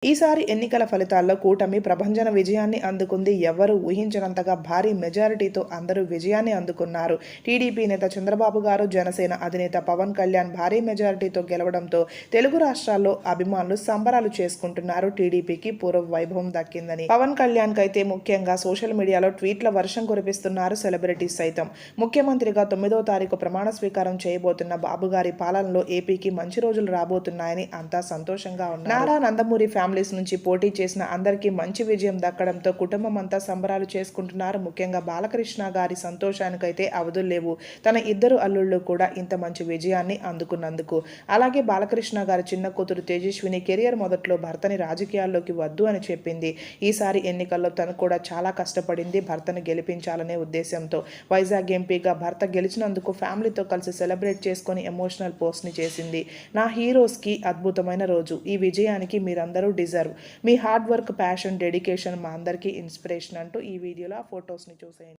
ఈసారి ఎన్నికల ఫలితాల్లో కూటమి ప్రభంజన విజయాన్ని అందుకుంది. ఎవరూ ఊహించనంతగా భారీ మెజారిటీతో అందరూ విజయాన్ని అందుకున్నారు. టీడీపీ నేత చంద్రబాబు గారు, జనసేన అధినేత పవన్ కళ్యాణ్ భారీ మెజారిటీతో గెలవడంతో తెలుగు రాష్ట్రాల్లో అభిమానులు సంబరాలు చేసుకుంటున్నారు. టీడీపీకి పూర్వ వైభవం దక్కిందని పవన్ కళ్యాణ్ కైతే ముఖ్యంగా సోషల్ మీడియాలో ట్వీట్ల వర్షం కురిపిస్తున్నారు సెలబ్రిటీస్ సైతం. ముఖ్యమంత్రిగా 9వ తారీఖు ప్రమాణ స్వీకారం చేయబోతున్న బాబు గారి పాలనలో ఏపీకి మంచి రోజులు రాబోతున్నాయని అంతా సంతోషంగా ఉన్నారు. నారా నందమూరి ఫ్యామిలీస్ నుంచి పోటీ చేసిన అందరికీ మంచి విజయం దక్కడంతో కుటుంబం అంతా సంబరాలు చేసుకుంటున్నారు. ముఖ్యంగా బాలకృష్ణ గారి సంతోషానికైతే అవధులు లేవు. తన ఇద్దరు అల్లుళ్ళు కూడా ఇంత మంచి విజయాన్ని అందుకున్నందుకు. అలాగే బాలకృష్ణ గారి చిన్న కూతురు తేజస్విని కెరియర్ మొదట్లో భర్తని రాజకీయాల్లోకి వద్దు అని చెప్పింది. ఈసారి ఎన్నికల్లో తను కూడా చాలా కష్టపడింది భర్తను గెలిపించాలనే ఉద్దేశంతో. వైజాగ్ ఎంపీగా భర్త గెలిచినందుకు ఫ్యామిలీతో కలిసి సెలబ్రేట్ చేసుకొని ఎమోషనల్ పోస్ట్ని చేసింది. నా హీరోస్కి అద్భుతమైన రోజు. ఈ విజయానికి మీరందరూ డిజర్వ్. మీ హార్డ్ వర్క్, ప్యాషన్, డెడికేషన్ మా అందరికీ ఇన్స్పిరేషన్ అంటూ ఈ వీడియోలో ఆ ఫొటోస్ని చూసేయండి.